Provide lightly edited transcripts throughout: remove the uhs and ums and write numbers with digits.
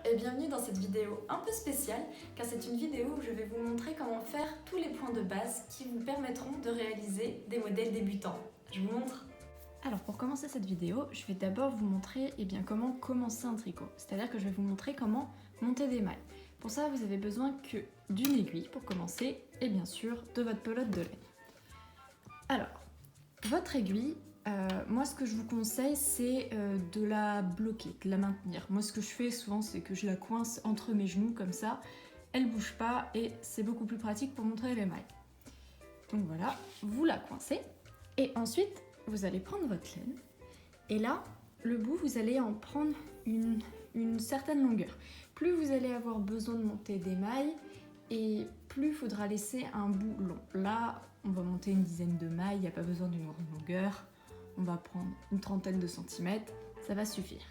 et bienvenue dans cette vidéo un peu spéciale car c'est une vidéo où je vais vous montrer comment faire tous les points de base qui vous permettront de réaliser des modèles débutants. Je vous montre. Alors pour commencer cette vidéo, je vais d'abord vous montrer comment commencer un tricot. C'est-à-dire que je vais vous montrer comment monter des mailles. Pour ça, vous avez besoin que d'une aiguille pour commencer et bien sûr de votre pelote de laine. Alors, votre aiguille, moi ce que je vous conseille c'est de la bloquer, de la maintenir. Moi ce que je fais souvent c'est que je la coince entre mes genoux comme ça, elle bouge pas et c'est beaucoup plus pratique pour montrer les mailles. Donc voilà, vous la coincez et ensuite vous allez prendre votre laine et là, le bout vous allez en prendre une certaine longueur. Plus vous allez avoir besoin de monter des mailles et plus il faudra laisser un bout long. Là, on va monter une dizaine de mailles, il n'y a pas besoin d'une grande longueur. On va prendre une trentaine de centimètres, ça va suffire.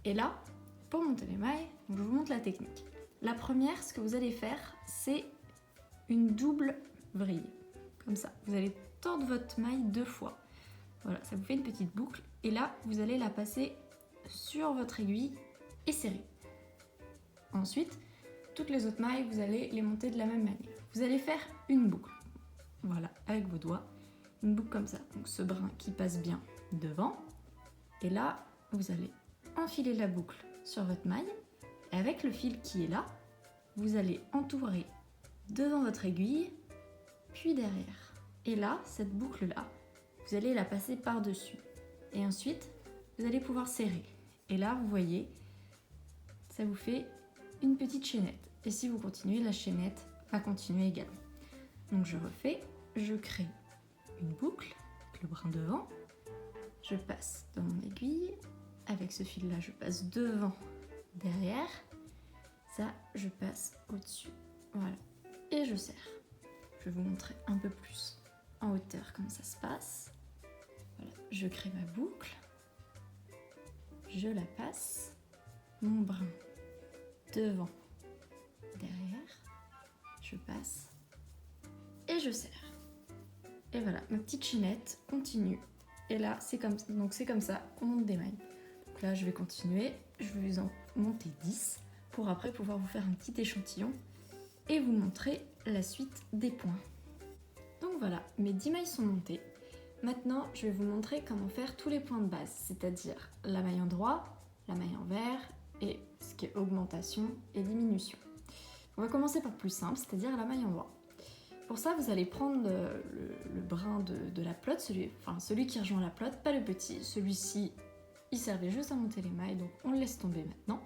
Et là, pour monter les mailles, je vous montre la technique. La première, ce que vous allez faire, c'est une double vrille. Comme ça, vous allez tordre votre maille 2 fois. Voilà, ça vous fait une petite boucle. Et là, vous allez la passer sur votre aiguille et serrer. Ensuite, toutes les autres mailles, vous allez les monter de la même manière. Vous allez faire une boucle. Voilà, avec vos doigts. Une boucle comme ça, donc ce brin qui passe bien devant. Et là, vous allez enfiler la boucle sur votre maille. Et avec le fil qui est là, vous allez entourer devant votre aiguille, puis derrière. Et là, cette boucle-là, vous allez la passer par-dessus. Et ensuite, vous allez pouvoir serrer. Et là, vous voyez, ça vous fait une petite chaînette. Et si vous continuez, la chaînette va continuer également. Donc je refais, je crée une boucle, avec le brin devant, je passe dans mon aiguille, avec ce fil là je passe devant, derrière, ça je passe au-dessus, voilà, et je serre. Je vais vous montrer un peu plus en hauteur comment ça se passe. Voilà, je crée ma boucle, je la passe, mon brin devant, derrière, je passe et je serre. Et voilà, ma petite chaînette continue. Et là, c'est comme ça qu'on monte des mailles. Donc là, je vais continuer. Je vais vous en monter 10 pour après pouvoir vous faire un petit échantillon et vous montrer la suite des points. Donc voilà, mes 10 mailles sont montées. Maintenant, je vais vous montrer comment faire tous les points de base, c'est-à-dire la maille endroit, la maille envers et ce qui est augmentation et diminution. On va commencer par plus simple, c'est-à-dire la maille endroit. Pour ça, vous allez prendre le brin de la pelote, celui qui rejoint la pelote, pas le petit. Celui-ci, il servait juste à monter les mailles, donc on le laisse tomber maintenant.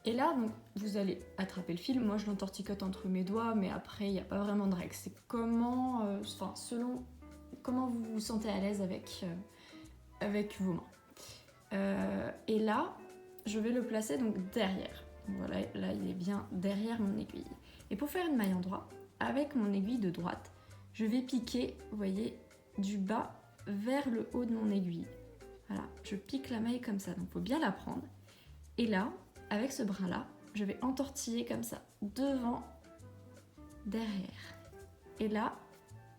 Et là, donc, vous allez attraper le fil. Moi, je l'entorticote entre mes doigts, mais après, il n'y a pas vraiment de règle. C'est selon comment vous vous sentez à l'aise avec vos mains. Et là, je vais le placer donc derrière. Voilà, là, il est bien derrière mon aiguille. Et pour faire une maille endroit, avec mon aiguille de droite, je vais piquer, vous voyez, du bas vers le haut de mon aiguille. Voilà, je pique la maille comme ça, donc il faut bien la prendre. Et là, avec ce brin-là, je vais entortiller comme ça, devant, derrière. Et là,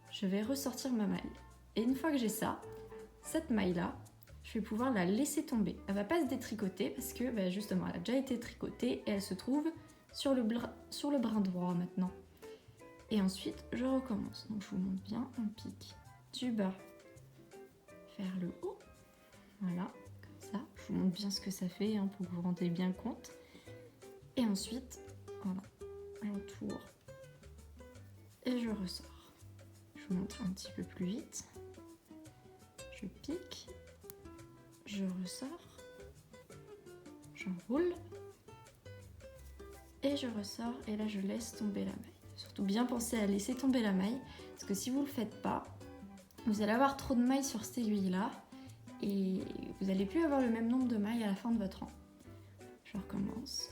je vais ressortir ma maille. Et une fois que j'ai ça, cette maille-là, je vais pouvoir la laisser tomber. Elle ne va pas se détricoter parce que justement, elle a déjà été tricotée et elle se trouve sur le brin droit maintenant. Et ensuite, je recommence. Donc, je vous montre bien, on pique du bas vers le haut. Voilà, comme ça. Je vous montre bien ce que ça fait pour que vous vous rendiez bien compte. Et ensuite, voilà, j'entoure et je ressors. Je vous montre un petit peu plus vite. Je pique, je ressors, j'enroule et je ressors. Et là, je laisse tomber la maille. Surtout bien penser à laisser tomber la maille, parce que si vous ne le faites pas, vous allez avoir trop de mailles sur cette aiguille-là, et vous n'allez plus avoir le même nombre de mailles à la fin de votre rang. Je recommence,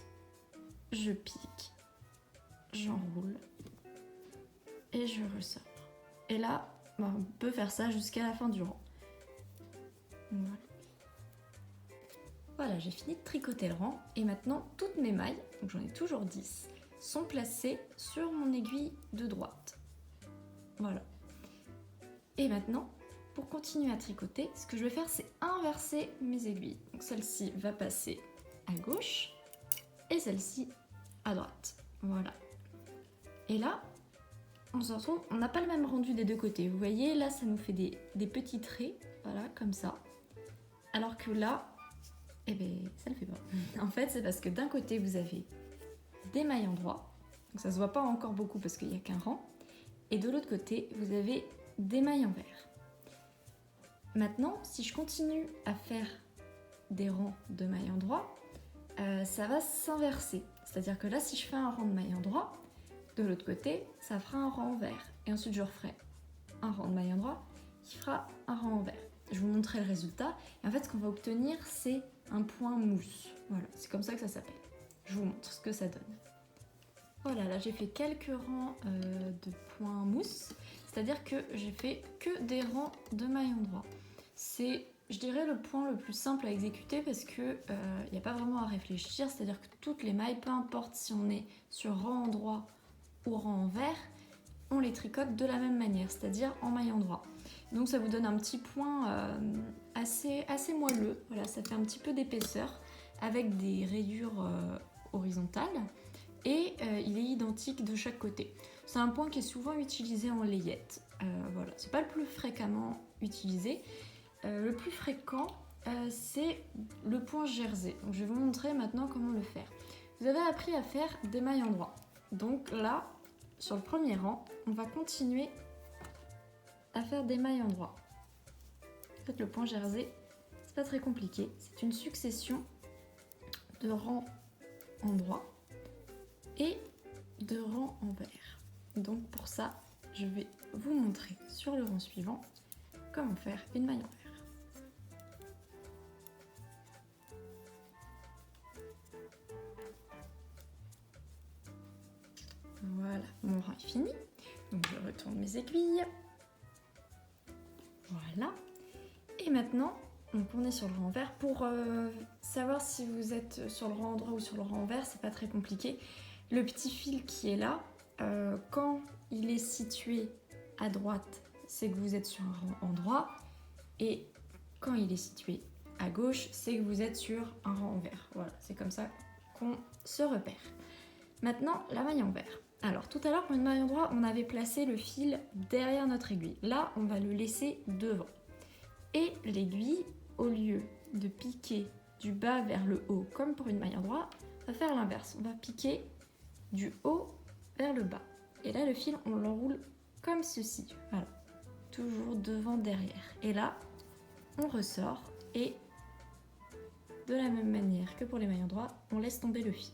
je pique, j'enroule, et je ressors. Et là, on peut faire ça jusqu'à la fin du rang. Voilà. Voilà, j'ai fini de tricoter le rang, et maintenant, toutes mes mailles, donc j'en ai toujours 10, sont placées sur mon aiguille de droite. Voilà. Et maintenant, pour continuer à tricoter, ce que je vais faire, c'est inverser mes aiguilles. Donc celle-ci va passer à gauche et celle-ci à droite. Voilà. Et là, on se retrouve, on n'a pas le même rendu des deux côtés. Vous voyez, là, ça nous fait des petits traits, voilà, comme ça. Alors que là, eh ben, ça le fait pas. En fait, c'est parce que d'un côté, vous avez des mailles endroits. Donc ça se voit pas encore beaucoup parce qu'il n'y a qu'un rang. Et de l'autre côté, vous avez des mailles envers. Maintenant, si je continue à faire des rangs de mailles endroits, ça va s'inverser. C'est-à-dire que là, si je fais un rang de mailles endroits, de l'autre côté, ça fera un rang envers. Et ensuite, je referai un rang de mailles endroits qui fera un rang envers. Je vous montrerai le résultat. Et en fait, ce qu'on va obtenir, c'est un point mousse. Voilà, c'est comme ça que ça s'appelle. Je vous montre ce que ça donne. Voilà, là j'ai fait quelques rangs de points mousse, c'est-à-dire que j'ai fait que des rangs de mailles endroits. C'est, je dirais, le point le plus simple à exécuter parce que il n'y a pas vraiment à réfléchir, c'est-à-dire que toutes les mailles, peu importe si on est sur rang endroit ou rang envers, on les tricote de la même manière, c'est-à-dire en maille endroit. Donc ça vous donne un petit point assez moelleux, voilà, ça fait un petit peu d'épaisseur avec des rayures horizontales. Et il est identique de chaque côté. C'est un point qui est souvent utilisé en layette. Voilà, c'est pas le plus fréquemment utilisé. Le plus fréquent, c'est le point jersey. Donc, je vais vous montrer maintenant comment le faire. Vous avez appris à faire des mailles endroits. Donc là, sur le premier rang, on va continuer à faire des mailles endroits. En fait, le point jersey, c'est pas très compliqué. C'est une succession de rangs endroits et de rang envers. Donc pour ça, je vais vous montrer sur le rang suivant comment faire une maille envers. Voilà, mon rang est fini. Donc je retourne mes aiguilles. Voilà. Et maintenant, donc on est sur le rang envers. Pour savoir si vous êtes sur le rang endroit ou sur le rang envers, c'est pas très compliqué. Le petit fil qui est là, quand il est situé à droite, c'est que vous êtes sur un rang endroit. Et quand il est situé à gauche, c'est que vous êtes sur un rang envers. Voilà, c'est comme ça qu'on se repère. Maintenant, la maille envers. Alors, tout à l'heure, pour une maille endroit, on avait placé le fil derrière notre aiguille. Là, on va le laisser devant. Et l'aiguille, au lieu de piquer du bas vers le haut, comme pour une maille endroit, va faire l'inverse. On va piquer du haut vers le bas. Et là, le fil, on l'enroule comme ceci. Voilà. Toujours devant, derrière. Et là, on ressort et de la même manière que pour les mailles endroits, on laisse tomber le fil.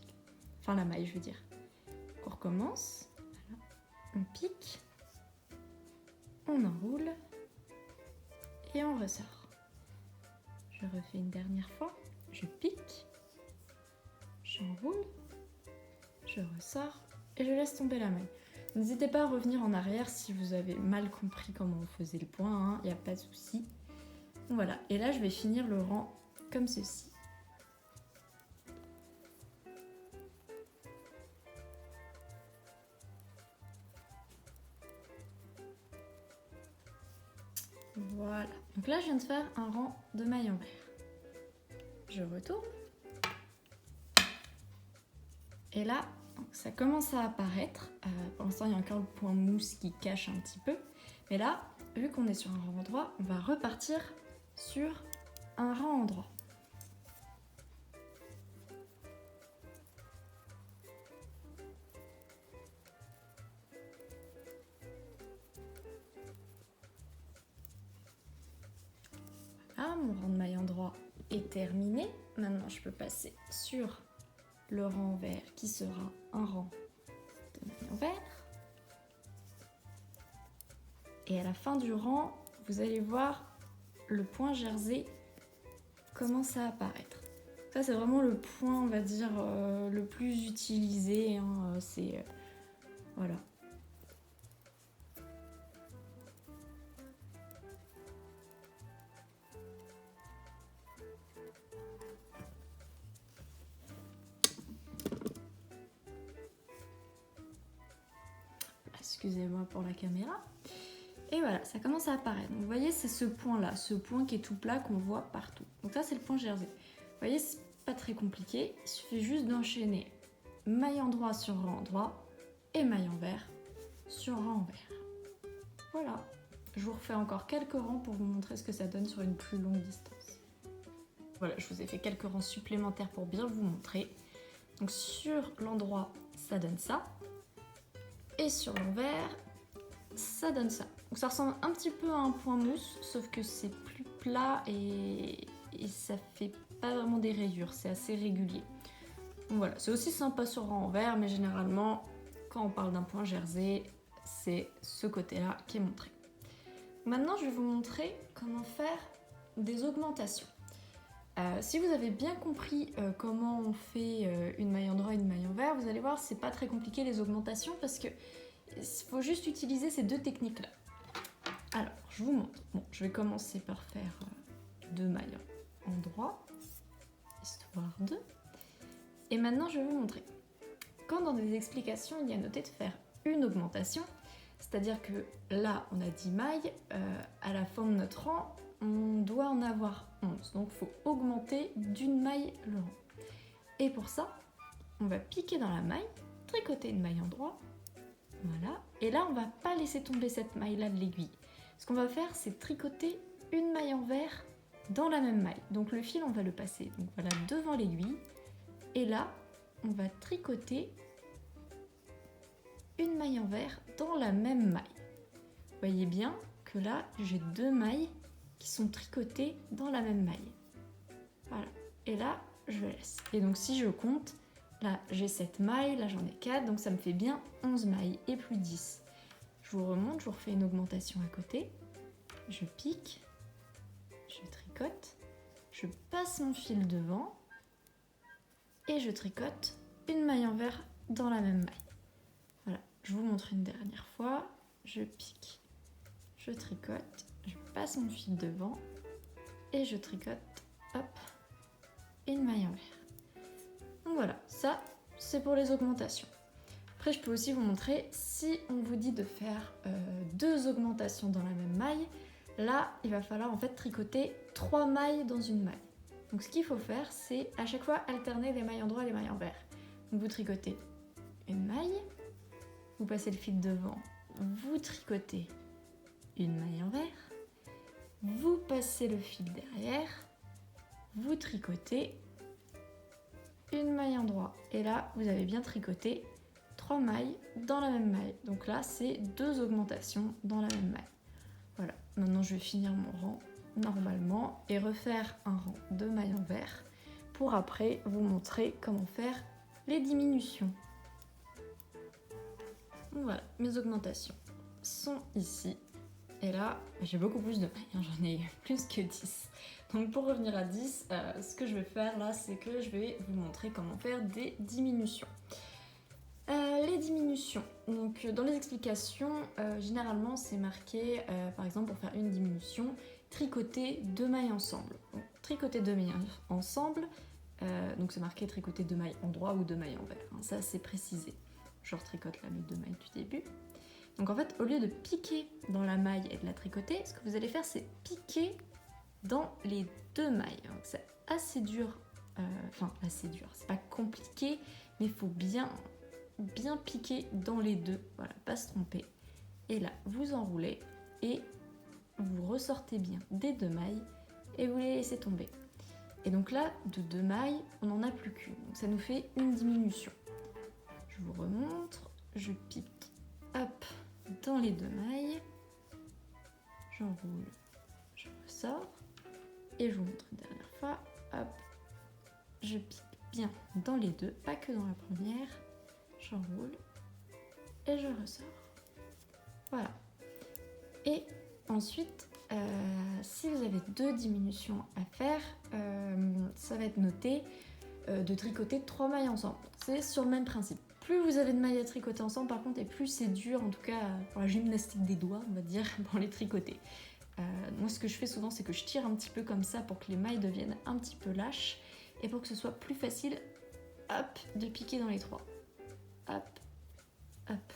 Enfin, la maille, je veux dire. On recommence. Voilà. On pique. On enroule. Et on ressort. Je refais une dernière fois. Je pique. J'enroule. Je ressors et je laisse tomber la maille. N'hésitez pas à revenir en arrière si vous avez mal compris comment on faisait le point, il n'y a pas de souci. Voilà, et là je vais finir le rang comme ceci. Voilà, donc là je viens de faire un rang de mailles envers. Je retourne. Et là, ça commence à apparaître. Pour l'instant, il y a encore le point mousse qui cache un petit peu. Mais là, vu qu'on est sur un rang endroit, on va repartir sur un rang endroit. Voilà, mon rang de mailles endroit est terminé. Maintenant, je peux passer sur le rang envers qui sera un rang de mailles envers. Et à la fin du rang, vous allez voir le point jersey commence à apparaître. Ça, c'est vraiment le point, on va dire, le plus utilisé. Hein, c'est voilà. Excusez-moi pour la caméra. Et voilà, ça commence à apparaître. Donc, vous voyez, c'est ce point-là, ce point qui est tout plat qu'on voit partout. Donc ça, c'est le point jersey. Vous voyez, c'est pas très compliqué. Il suffit juste d'enchaîner maille endroit sur rang endroit et maille envers sur rang envers. Voilà, je vous refais encore quelques rangs pour vous montrer ce que ça donne sur une plus longue distance. Voilà, je vous ai fait quelques rangs supplémentaires pour bien vous montrer. Donc sur l'endroit, ça donne ça. Et sur l'envers, ça donne ça. Donc ça ressemble un petit peu à un point mousse, sauf que c'est plus plat et ça fait pas vraiment des rayures, c'est assez régulier. Donc voilà, c'est aussi sympa sur rang envers, mais généralement, quand on parle d'un point jersey, c'est ce côté-là qui est montré. Maintenant, je vais vous montrer comment faire des augmentations. Si vous avez bien compris comment on fait une maille endroit et une maille envers, vous allez voir, c'est pas très compliqué les augmentations parce que il faut juste utiliser ces deux techniques-là. Alors, je vous montre. Bon, je vais commencer par faire 2 mailles endroit, histoire de. Et maintenant, je vais vous montrer. Quand dans des explications, il y a noté de faire une augmentation, c'est-à-dire que là, on a 10 mailles, à la fin de notre rang, on doit en avoir 11. Donc, il faut augmenter d'une maille le rang. Et pour ça, on va piquer dans la maille, tricoter une maille endroit, voilà. Et là, on va pas laisser tomber cette maille-là de l'aiguille. Ce qu'on va faire, c'est tricoter une maille envers dans la même maille. Donc, le fil, on va le passer donc, voilà, devant l'aiguille. Et là, on va tricoter une maille envers dans la même maille. Vous voyez bien que là, j'ai 2 mailles qui sont tricotées dans la même maille. Voilà. Et là, je laisse. Et donc, si je compte, là, j'ai 7 mailles, là, j'en ai 4, donc ça me fait bien 11 mailles et plus 10. Je vous remonte, je vous refais une augmentation à côté. Je pique, je tricote, je passe mon fil devant et je tricote une maille envers dans la même maille. Voilà, je vous montre une dernière fois. Je pique, je tricote, je passe mon fil devant et je tricote, hop, une maille envers. Donc voilà, ça c'est pour les augmentations. Après je peux aussi vous montrer si on vous dit de faire 2 augmentations dans la même maille, là il va falloir en fait tricoter 3 mailles dans une maille. Donc ce qu'il faut faire c'est à chaque fois alterner les mailles endroit et les mailles envers. Donc vous tricotez une maille, vous passez le fil devant, vous tricotez une maille envers, vous passez le fil derrière, vous tricotez une maille endroit. Et là, vous avez bien tricoté 3 mailles dans la même maille. Donc là, c'est 2 augmentations dans la même maille. Voilà, maintenant je vais finir mon rang normalement et refaire un rang de mailles envers pour après vous montrer comment faire les diminutions. Donc voilà, mes augmentations sont ici. Et là, j'ai beaucoup plus de mailles, j'en ai plus que 10. Donc pour revenir à 10, ce que je vais faire là, c'est que je vais vous montrer comment faire des diminutions. Les diminutions, donc dans les explications, généralement c'est marqué, par exemple pour faire une diminution, tricoter 2 mailles ensemble. Donc, tricoter 2 mailles ensemble, donc c'est marqué tricoter 2 mailles endroit ou 2 mailles envers, hein, ça c'est précisé. Je retricote là mes 2 mailles du début. Donc en fait, au lieu de piquer dans la maille et de la tricoter, ce que vous allez faire, c'est piquer dans les 2 mailles. Donc c'est assez dur, assez dur, c'est pas compliqué, mais il faut bien piquer dans les 2, voilà, pas se tromper. Et là, vous enroulez et vous ressortez bien des 2 mailles et vous les laissez tomber. Et donc là, de 2 mailles, on n'en a plus qu'une, donc ça nous fait une diminution. Je vous remontre, je pique, hop, dans les 2 mailles, j'enroule, je ressors, et je vous montre une dernière fois, hop, je pique bien dans les 2, pas que dans la première, j'enroule, et je ressors. Voilà. Et ensuite, si vous avez 2 diminutions à faire, ça va être noté de tricoter 3 mailles ensemble. C'est sur le même principe. Plus vous avez de mailles à tricoter ensemble par contre, et plus c'est dur, en tout cas pour la gymnastique des doigts, on va dire, pour les tricoter. Moi ce que je fais souvent, c'est que je tire un petit peu comme ça pour que les mailles deviennent un petit peu lâches, et pour que ce soit plus facile, hop, de piquer dans les 3. Hop, hop.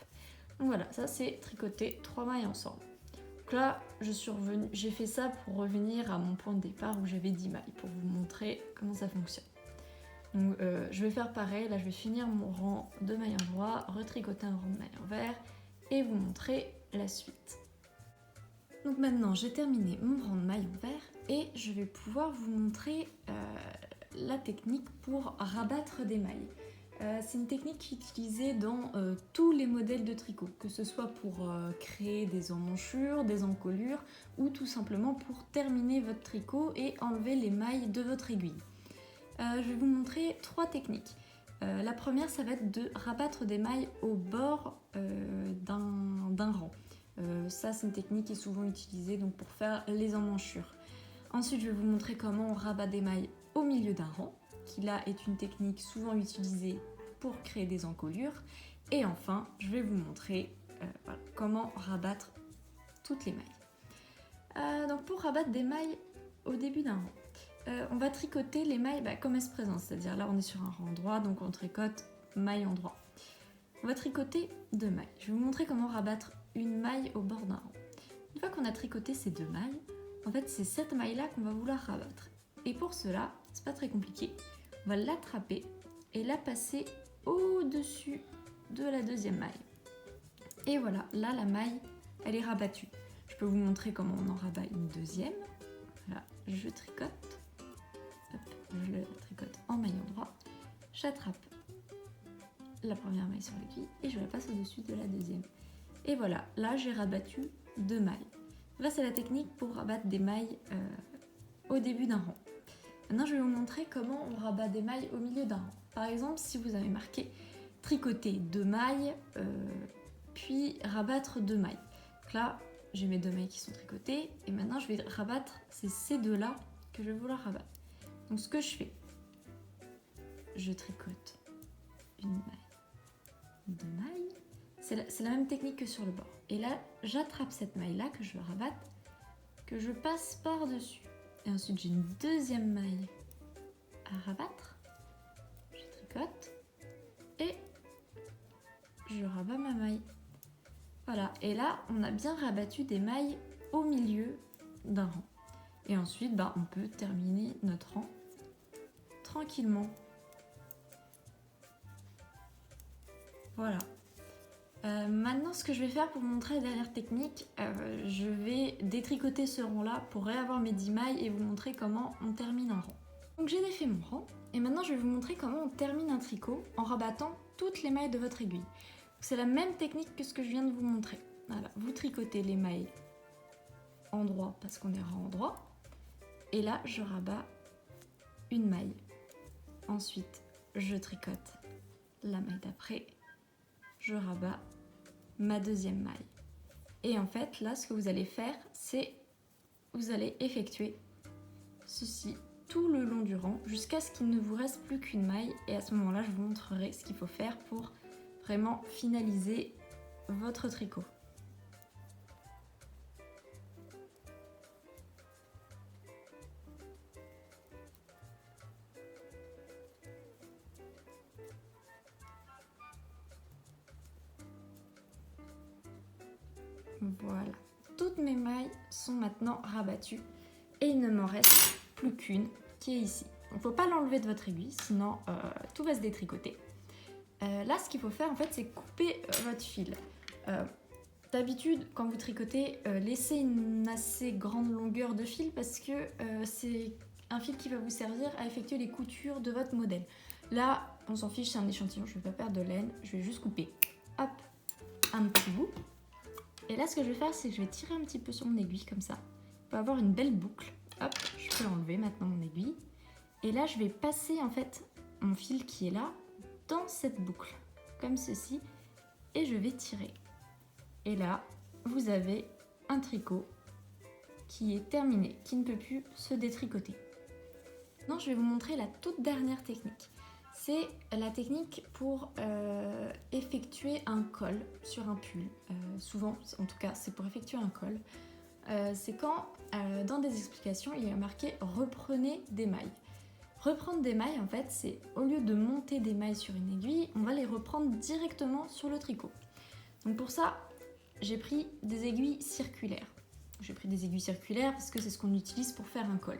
Donc voilà, ça c'est tricoter 3 mailles ensemble. Donc là, j'ai fait ça pour revenir à mon point de départ où j'avais 10 mailles, pour vous montrer comment ça fonctionne. Donc je vais faire pareil, là je vais finir mon rang de mailles envers, retricoter un rang de mailles envers et vous montrer la suite. Donc maintenant j'ai terminé mon rang de mailles envers et je vais pouvoir vous montrer la technique pour rabattre des mailles. C'est une technique utilisée dans tous les modèles de tricot, que ce soit pour créer des emmanchures, des encolures ou tout simplement pour terminer votre tricot et enlever les mailles de votre aiguille. Je vais vous montrer 3 techniques. La première, ça va être de rabattre des mailles au bord d'un rang. Ça, c'est une technique qui est souvent utilisée donc, pour faire les emmanchures. Ensuite, je vais vous montrer comment on rabat des mailles au milieu d'un rang, qui là est une technique souvent utilisée pour créer des encolures. Et enfin, je vais vous montrer voilà, comment rabattre toutes les mailles. Donc pour rabattre des mailles au début d'un rang, on va tricoter les mailles comme elles se présentent, c'est-à-dire là on est sur un rang droit, donc on tricote maille en droit. On va tricoter 2 mailles. Je vais vous montrer comment rabattre une maille au bord d'un rang. Une fois qu'on a tricoté ces 2 mailles, en fait c'est cette maille-là qu'on va vouloir rabattre. Et pour cela, c'est pas très compliqué, on va l'attraper et la passer au-dessus de la deuxième maille. Et voilà, là la maille, elle est rabattue. Je peux vous montrer comment on en rabat une deuxième. Voilà, je tricote. Hop, je le tricote en maille en droit. J'attrape la première maille sur l'aiguille et je la passe au-dessus de la deuxième. Et voilà, là j'ai rabattu 2 mailles. Là c'est la technique pour rabattre des mailles au début d'un rang. Maintenant je vais vous montrer comment on rabat des mailles au milieu d'un rang. Par exemple, si vous avez marqué tricoter 2 mailles, puis rabattre 2 mailles. Donc là, j'ai mes 2 mailles qui sont tricotées et maintenant je vais rabattre, c'est ces 2 là que je vais vouloir rabattre. Donc ce que je fais, je tricote une maille, 2 mailles, c'est la même technique que sur le bord. Et là, j'attrape cette maille là que je veux rabattre, que je passe par-dessus. Et ensuite j'ai une deuxième maille à rabattre, je tricote et je rabats ma maille. Voilà, et là on a bien rabattu des mailles au milieu d'un rang. Et ensuite on peut terminer notre rang tranquillement. Voilà. Maintenant ce que je vais faire pour vous montrer la dernière technique, je vais détricoter ce rang là pour réavoir mes 10 mailles et vous montrer comment on termine un rang. Donc j'ai défait mon rang et maintenant je vais vous montrer comment on termine un tricot en rabattant toutes les mailles de votre aiguille. C'est la même technique que ce que je viens de vous montrer. Voilà, vous tricotez les mailles en droit parce qu'on est rang en droit. Et là, je rabats une maille. Ensuite, je tricote la maille d'après. Je rabats ma deuxième maille. Et en fait, là, ce que vous allez faire, c'est vous allez effectuer ceci tout le long du rang jusqu'à ce qu'il ne vous reste plus qu'une maille. Et à ce moment-là, je vous montrerai ce qu'il faut faire pour vraiment finaliser votre tricot. Voilà, toutes mes mailles sont maintenant rabattues et il ne m'en reste plus qu'une qui est ici. Donc il ne faut pas l'enlever de votre aiguille, sinon tout va se détricoter. Là, ce qu'il faut faire en fait, c'est couper votre fil. D'habitude, quand vous tricotez, laissez une assez grande longueur de fil parce que c'est un fil qui va vous servir à effectuer les coutures de votre modèle. Là, on s'en fiche, c'est un échantillon, je ne vais pas perdre de laine, je vais juste couper, hop, un petit bout. Et là, ce que je vais faire, c'est que je vais tirer un petit peu sur mon aiguille comme ça pour avoir une belle boucle. Hop, je peux enlever maintenant mon aiguille. Et là, je vais passer en fait mon fil qui est là dans cette boucle, comme ceci, et je vais tirer. Et là, vous avez un tricot qui est terminé, qui ne peut plus se détricoter. Maintenant, je vais vous montrer la toute dernière technique. C'est la technique pour effectuer un col sur un pull. Souvent, en tout cas, c'est pour effectuer un col. C'est quand, dans des explications, il y a marqué « reprenez des mailles ». Reprendre des mailles, en fait, c'est au lieu de monter des mailles sur une aiguille, on va les reprendre directement sur le tricot. Donc pour ça, j'ai pris des aiguilles circulaires. J'ai pris des aiguilles circulaires parce que c'est ce qu'on utilise pour faire un col.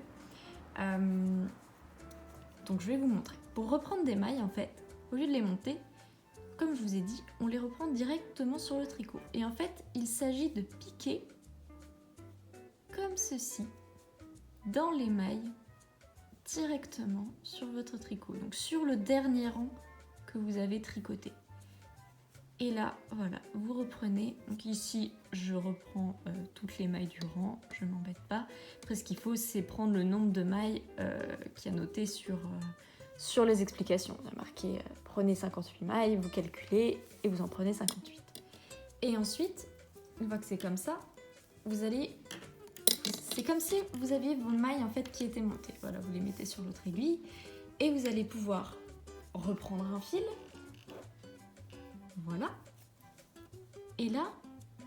Donc je vais vous montrer. Pour reprendre des mailles, en fait, au lieu de les monter, comme je vous ai dit, on les reprend directement sur le tricot. Et en fait, il s'agit de piquer comme ceci dans les mailles directement sur votre tricot, donc sur le dernier rang que vous avez tricoté. Et là, voilà, vous reprenez. Donc ici, je reprends toutes les mailles du rang, je ne m'embête pas. Après, ce qu'il faut, c'est prendre le nombre de mailles qui est noté sur les explications. Il y a marqué prenez 58 mailles, vous calculez et vous en prenez 58. Et ensuite, une fois que c'est comme ça, vous allez... C'est comme si vous aviez vos mailles en fait qui étaient montées. Voilà, vous les mettez sur l'autre aiguille et vous allez pouvoir reprendre un fil. Voilà. Et là,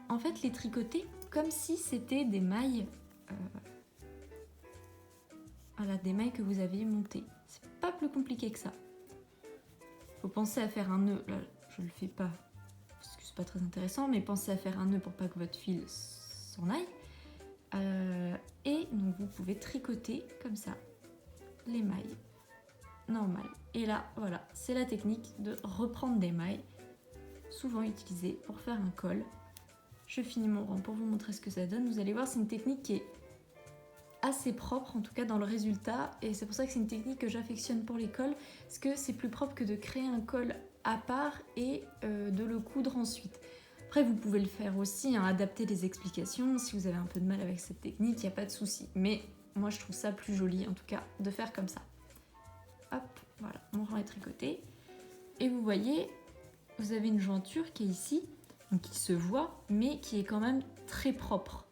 en fait, les tricoter comme si c'était des mailles, voilà, des mailles que vous aviez montées. C'est pas plus compliqué que ça. Faut penser à faire un nœud. Là, je le fais pas parce que c'est pas très intéressant, mais pensez à faire un nœud pour pas que votre fil s'en aille. Et donc vous pouvez tricoter comme ça les mailles normales. Et là, voilà, c'est la technique de reprendre des mailles, souvent utilisée pour faire un col. Je finis mon rang pour vous montrer ce que ça donne. Vous allez voir, c'est une technique qui est assez propre, en tout cas dans le résultat, et c'est pour ça que c'est une technique que j'affectionne pour les cols, parce que c'est plus propre que de créer un col à part et de le coudre ensuite. Après, vous pouvez le faire aussi, hein, adapter les explications. Si vous avez un peu de mal avec cette technique, il n'y a pas de souci. Mais moi, je trouve ça plus joli, en tout cas, de faire comme ça. Hop, voilà, mon rang est tricoté. Et vous voyez, vous avez une jointure qui est ici, donc qui se voit, mais qui est quand même très propre.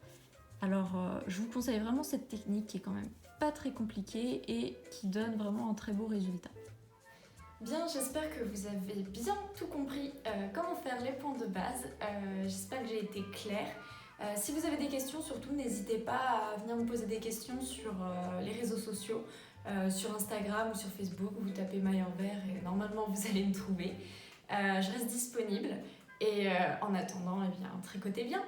Alors, je vous conseille vraiment cette technique qui est quand même pas très compliquée et qui donne vraiment un très beau résultat. Bien, j'espère que vous avez bien tout compris comment faire les points de base. J'espère que j'ai été claire. Si vous avez des questions, surtout n'hésitez pas à venir me poser des questions sur les réseaux sociaux, sur Instagram ou sur Facebook. Vous tapez maille en vert et normalement vous allez me trouver. Je reste disponible et en attendant, eh bien, tricotez bien.